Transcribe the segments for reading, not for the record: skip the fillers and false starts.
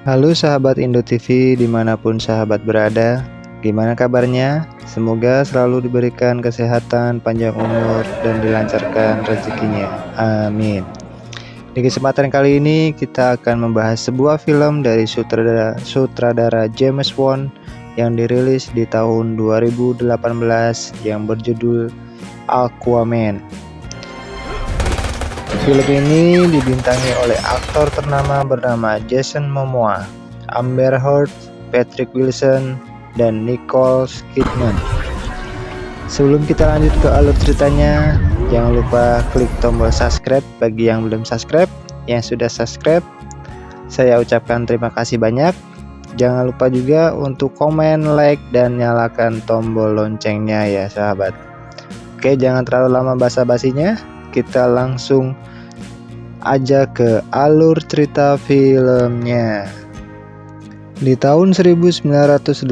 Halo sahabat Indo TV dimanapun sahabat berada, gimana kabarnya? Semoga selalu diberikan kesehatan, panjang umur, dan dilancarkan rezekinya. Amin. Di kesempatan kali ini kita akan membahas sebuah film dari sutradara James Wan yang dirilis di tahun 2018 yang berjudul Aquaman. Film ini dibintangi oleh aktor ternama bernama Jason Momoa, Amber Heard, Patrick Wilson, dan Nicole Kidman. Sebelum kita lanjut ke alur ceritanya, jangan lupa klik tombol subscribe bagi yang belum subscribe. Yang sudah subscribe, saya ucapkan terima kasih banyak. Jangan lupa juga untuk komen, like, dan nyalakan tombol loncengnya ya sahabat. Oke, jangan terlalu lama basa-basinya, kita langsung aja ke alur cerita filmnya. Di tahun 1985,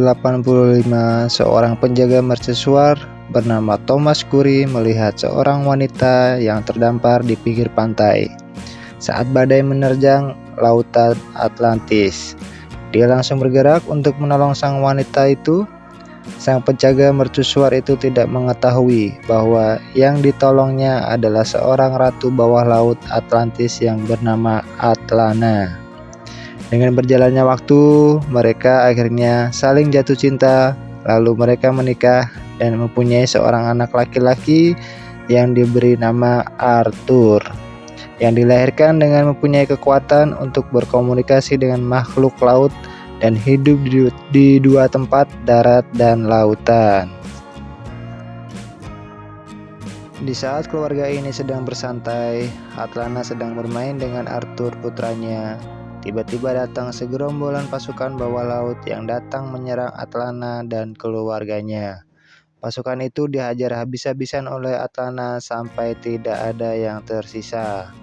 seorang penjaga mercusuar bernama Thomas Curry melihat seorang wanita yang terdampar di pinggir pantai saat badai menerjang lautan Atlantis. Dia langsung bergerak untuk menolong sang wanita itu. Sang penjaga mercusuar itu tidak mengetahui bahwa yang ditolongnya adalah seorang ratu bawah laut Atlantis yang bernama Atlana. Dengan berjalannya waktu, mereka akhirnya saling jatuh cinta, lalu mereka menikah dan mempunyai seorang anak laki-laki yang diberi nama Arthur, yang dilahirkan dengan mempunyai kekuatan untuk berkomunikasi dengan makhluk laut dan hidup di dua tempat, darat dan lautan. Di saat keluarga ini sedang bersantai, Atlana sedang bermain dengan Arthur putranya. Tiba-tiba datang segerombolan pasukan bawah laut yang datang menyerang Atlana dan keluarganya. Pasukan itu dihajar habis-habisan oleh Atlana sampai tidak ada yang tersisa.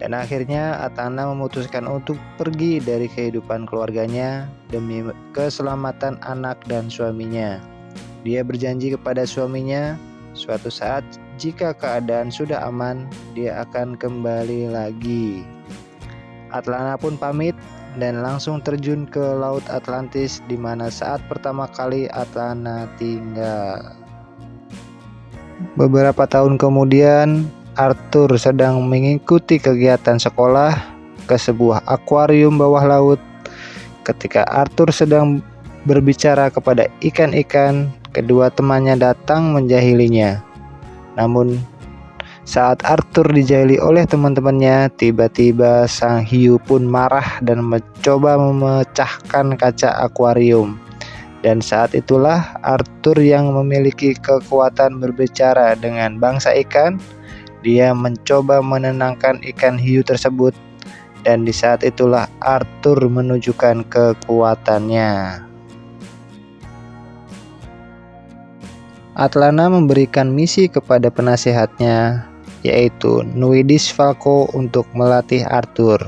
Dan akhirnya Atlana memutuskan untuk pergi dari kehidupan keluarganya demi keselamatan anak dan suaminya. Dia berjanji kepada suaminya, suatu saat jika keadaan sudah aman, dia akan kembali lagi. Atlana pun pamit dan langsung terjun ke Laut Atlantis, di mana saat pertama kali Atlana tinggal. Beberapa tahun kemudian, Arthur sedang mengikuti kegiatan sekolah ke sebuah akuarium bawah laut. Ketika Arthur sedang berbicara kepada ikan-ikan, kedua temannya datang menjahilinya. Namun, saat Arthur dijahili oleh teman-temannya, tiba-tiba sang hiu pun marah dan mencoba memecahkan kaca akuarium. Dan saat itulah Arthur yang memiliki kekuatan berbicara dengan bangsa ikan. Dia mencoba menenangkan ikan hiu tersebut, dan di saat itulah Arthur menunjukkan kekuatannya. Atlana memberikan misi kepada penasehatnya, yaitu Nuidis Falco, untuk melatih Arthur.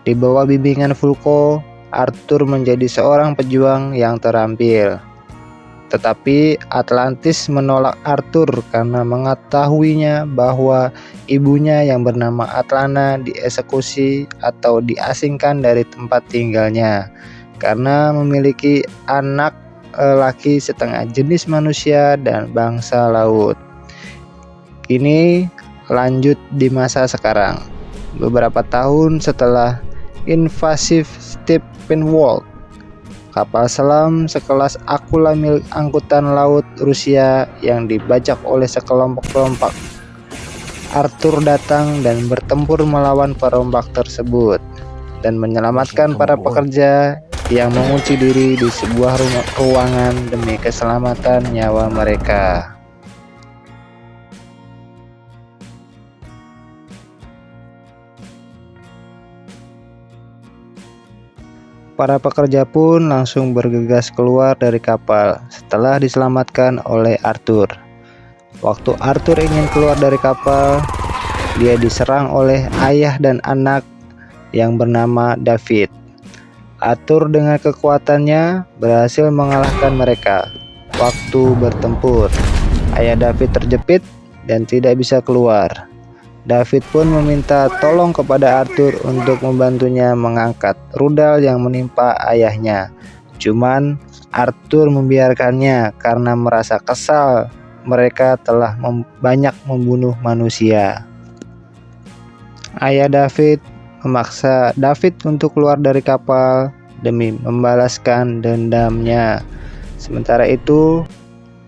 Di bawah bimbingan Falco, Arthur menjadi seorang pejuang yang terampil. Tetapi Atlantis menolak Arthur karena mengetahuinya bahwa ibunya yang bernama Atlana dieksekusi atau diasingkan dari tempat tinggalnya karena memiliki anak laki setengah jenis manusia dan bangsa laut. Ini lanjut di masa sekarang, beberapa tahun setelah invasi Steppenwolf. Kapal selam sekelas Akula milik angkutan laut Rusia yang dibajak oleh sekelompok Arthur datang dan bertempur melawan perombak tersebut dan menyelamatkan para pekerja yang mengunci diri di sebuah ruangan demi keselamatan nyawa mereka. Para pekerja pun langsung bergegas keluar dari kapal setelah diselamatkan oleh Arthur. Waktu Arthur ingin keluar dari kapal, dia diserang oleh ayah dan anak yang bernama David. Arthur dengan kekuatannya berhasil mengalahkan mereka. Waktu bertempur, ayah David terjepit dan tidak bisa keluar. David pun meminta tolong kepada Arthur untuk membantunya mengangkat rudal yang menimpa ayahnya. Cuman Arthur membiarkannya karena merasa kesal mereka telah banyak membunuh manusia. Ayah David memaksa David untuk keluar dari kapal demi membalaskan dendamnya. Sementara itu,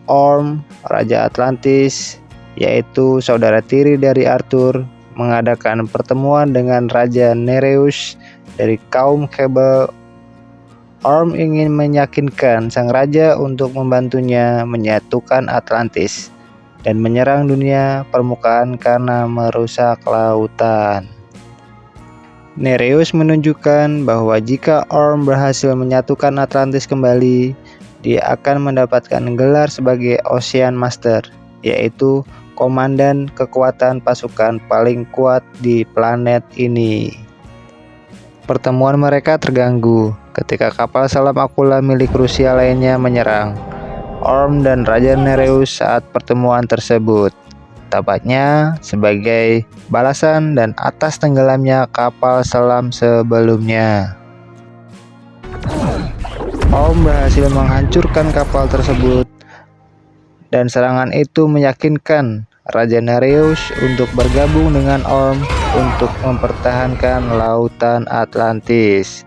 Orm, Raja Atlantis, yaitu saudara tiri dari Arthur, mengadakan pertemuan dengan Raja Nereus dari kaum Cable. Orm ingin meyakinkan sang raja untuk membantunya menyatukan Atlantis dan menyerang dunia permukaan karena merusak lautan. Nereus menunjukkan bahwa jika Orm berhasil menyatukan Atlantis kembali, dia akan mendapatkan gelar sebagai Ocean Master, yaitu komandan kekuatan pasukan paling kuat di planet ini. Pertemuan mereka terganggu ketika kapal selam Aquila milik Rusia lainnya menyerang Orm dan Raja Nereus saat pertemuan tersebut. Tampaknya sebagai balasan dan atas tenggelamnya kapal selam sebelumnya. Orm berhasil menghancurkan kapal tersebut dan serangan itu meyakinkan Raja Nereus untuk bergabung dengan Orm untuk mempertahankan lautan Atlantis.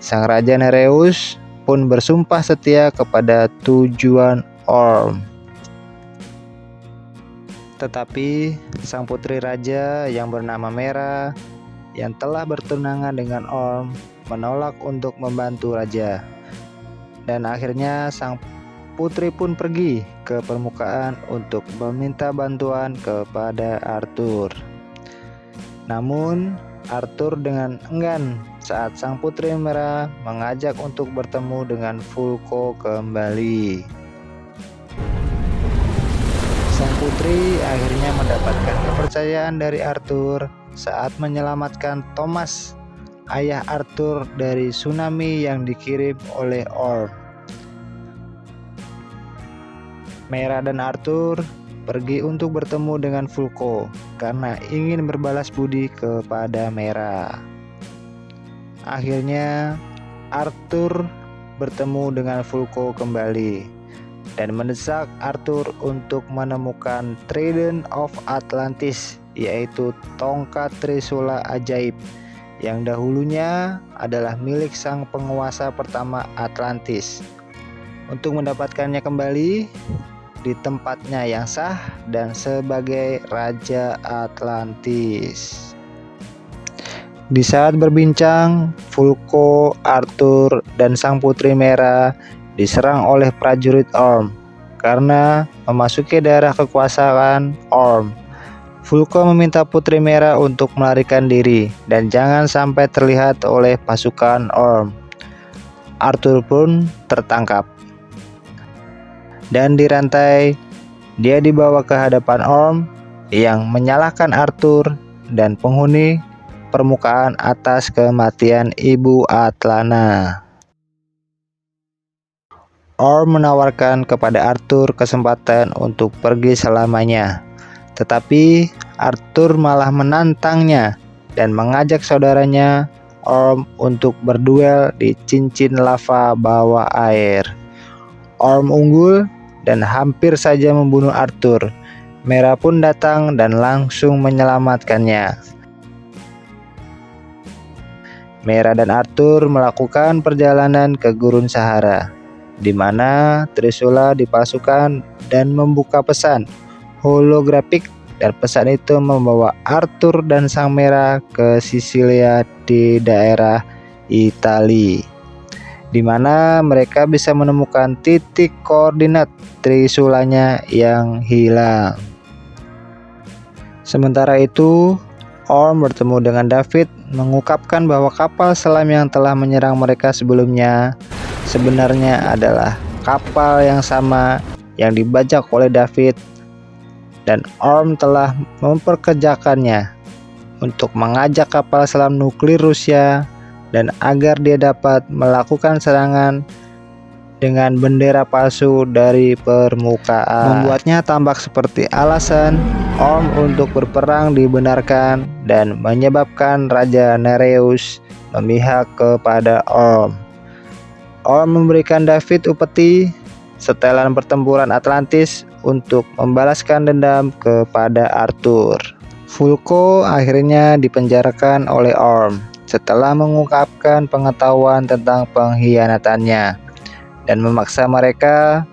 Sang Raja Nereus pun bersumpah setia kepada tujuan Orm. Tetapi sang putri raja yang bernama Mera yang telah bertunangan dengan Orm menolak untuk membantu raja. Dan akhirnya sang putri pun pergi ke permukaan untuk meminta bantuan kepada Arthur. Namun Arthur dengan enggan saat sang putri Mera mengajak untuk bertemu dengan Vulko kembali. Sang putri akhirnya mendapatkan kepercayaan dari Arthur saat menyelamatkan Thomas, ayah Arthur, dari tsunami yang dikirim oleh Orm. Mera dan Arthur pergi untuk bertemu dengan Vulko karena ingin berbalas budi kepada Mera. Akhirnya Arthur bertemu dengan Vulko kembali dan mendesak Arthur untuk menemukan Trident of Atlantis, yaitu tongkat Trisula ajaib yang dahulunya adalah milik sang penguasa pertama Atlantis. Untuk mendapatkannya kembali di tempatnya yang sah dan sebagai Raja Atlantis. Di saat berbincang, Vulko, Arthur, dan sang putri Mera diserang oleh prajurit Orm karena memasuki daerah kekuasaan Orm. Vulko meminta putri Mera untuk melarikan diri dan jangan sampai terlihat oleh pasukan Orm. Arthur pun tertangkap dan dirantai. Dia dibawa ke hadapan Orm yang menyalahkan Arthur dan penghuni permukaan atas kematian Ibu Atlana. Orm menawarkan kepada Arthur kesempatan untuk pergi selamanya, tetapi Arthur malah menantangnya dan mengajak saudaranya Orm untuk berduel di cincin lava bawah air. Orm unggul dan hampir saja membunuh Arthur. Mera pun datang dan langsung menyelamatkannya. Mera dan Arthur melakukan perjalanan ke Gurun Sahara, di mana Trisula dipalsukan dan membuka pesan holografik, dan pesan itu membawa Arthur dan sang Mera ke Sisilia di daerah Italia, di mana mereka bisa menemukan titik koordinat Trisulanya yang hilang. Sementara itu, Orm bertemu dengan David, mengungkapkan bahwa kapal selam yang telah menyerang mereka sebelumnya sebenarnya adalah kapal yang sama yang dibajak oleh David, dan Orm telah memperkerjakannya untuk mengajak kapal selam nuklir Rusia dan agar dia dapat melakukan serangan dengan bendera palsu dari permukaan, membuatnya tampak seperti alasan Orm untuk berperang dibenarkan dan menyebabkan Raja Nereus memihak kepada Orm. Orm memberikan David upeti setelan pertempuran Atlantis untuk membalaskan dendam kepada Arthur. Vulko akhirnya dipenjarakan oleh Orm setelah mengungkapkan pengetahuan tentang pengkhianatannya dan memaksa mereka,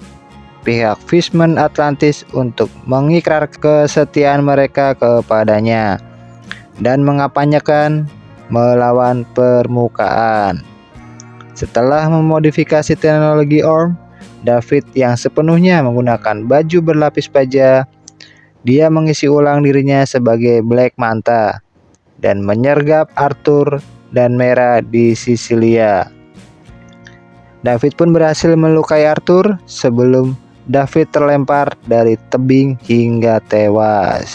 pihak Fishman Atlantis, untuk mengikrar kesetiaan mereka kepadanya dan mengampanyekan melawan permukaan. Setelah memodifikasi teknologi Orm, David yang sepenuhnya menggunakan baju berlapis baja, dia mengisi ulang dirinya sebagai Black Manta dan menyergap Arthur dan Mera di Sisilia. David pun berhasil melukai Arthur sebelum David terlempar dari tebing hingga tewas.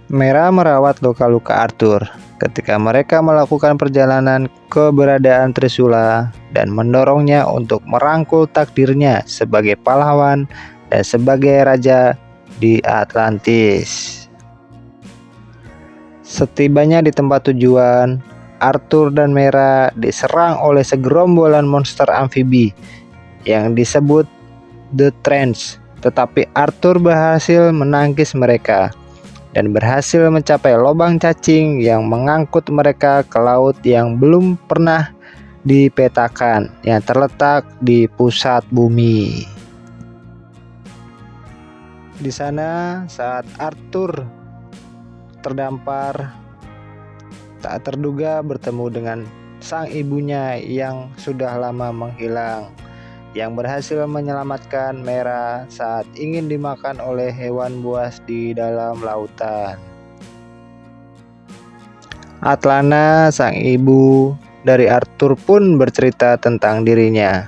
Mera merawat luka-luka Arthur ketika mereka melakukan perjalanan keberadaan Trisula dan mendorongnya untuk merangkul takdirnya sebagai pahlawan dan sebagai raja di Atlantis. Setibanya di tempat tujuan, Arthur dan Mera diserang oleh segerombolan monster amfibi yang disebut The Trance, tetapi Arthur berhasil menangkis mereka dan berhasil mencapai lubang cacing yang mengangkut mereka ke laut yang belum pernah dipetakan yang terletak di pusat bumi. Di sana, saat Arthur terdampar, tak terduga bertemu dengan sang ibunya yang sudah lama menghilang, yang berhasil menyelamatkan Mera saat ingin dimakan oleh hewan buas di dalam lautan. Atlana, sang ibu dari Arthur, pun bercerita tentang dirinya.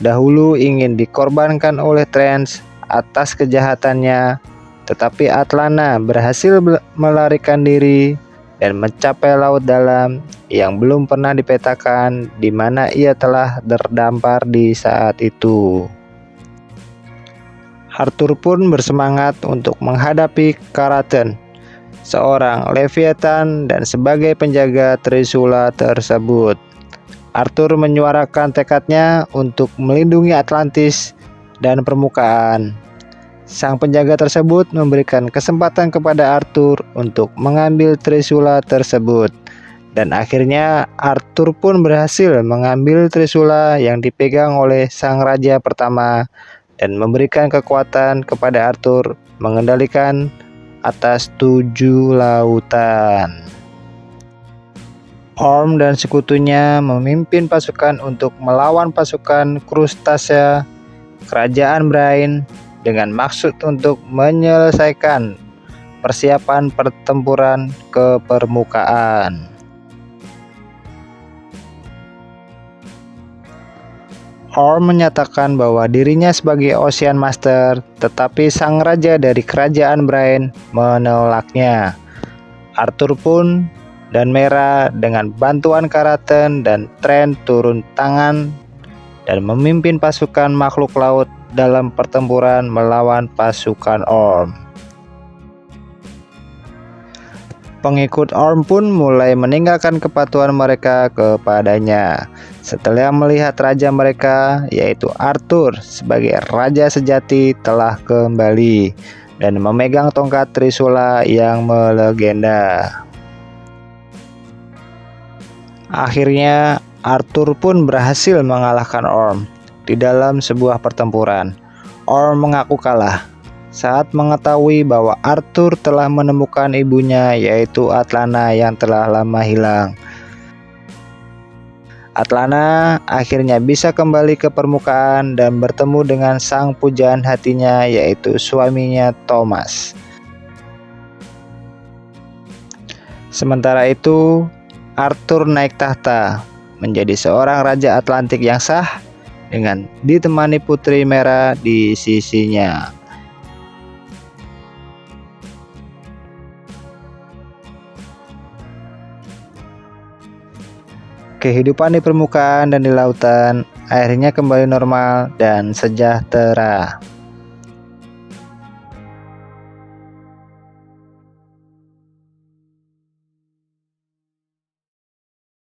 Dahulu ingin dikorbankan oleh Trance atas kejahatannya, tetapi Atlana berhasil melarikan diri dan mencapai laut dalam yang belum pernah dipetakan di mana ia telah terdampar di saat itu. Arthur pun bersemangat untuk menghadapi Karaten, seorang Leviathan, dan sebagai penjaga Trisula tersebut. Arthur menyuarakan tekadnya untuk melindungi Atlantis dan permukaan. Sang penjaga tersebut memberikan kesempatan kepada Arthur untuk mengambil Trisula tersebut, dan akhirnya Arthur pun berhasil mengambil Trisula yang dipegang oleh sang raja pertama dan memberikan kekuatan kepada Arthur mengendalikan atas 7 lautan. Orm dan sekutunya memimpin pasukan untuk melawan pasukan Krustasea Kerajaan Brain dengan maksud untuk menyelesaikan persiapan pertempuran ke permukaan. Orm menyatakan bahwa dirinya sebagai Ocean Master, tetapi sang raja dari Kerajaan Brain menolaknya. Arthur pun dan Mera dengan bantuan Karaten dan Trent turun tangan dan memimpin pasukan makhluk laut dalam pertempuran melawan pasukan Orm. Pengikut Orm pun mulai meninggalkan kepatuhan mereka kepadanya setelah melihat raja mereka, yaitu Arthur, sebagai raja sejati telah kembali dan memegang tongkat Trisula yang melegenda. Akhirnya Arthur pun berhasil mengalahkan Orm di dalam sebuah pertempuran. Orm mengaku kalah saat mengetahui bahwa Arthur telah menemukan ibunya, yaitu Atlana yang telah lama hilang. Atlana akhirnya bisa kembali ke permukaan dan bertemu dengan sang pujaan hatinya, yaitu suaminya Thomas. Sementara itu, Arthur naik tahta menjadi seorang raja Atlantik yang sah dengan ditemani putri Mera di sisinya. Kehidupan di permukaan dan di lautan akhirnya kembali normal dan sejahtera.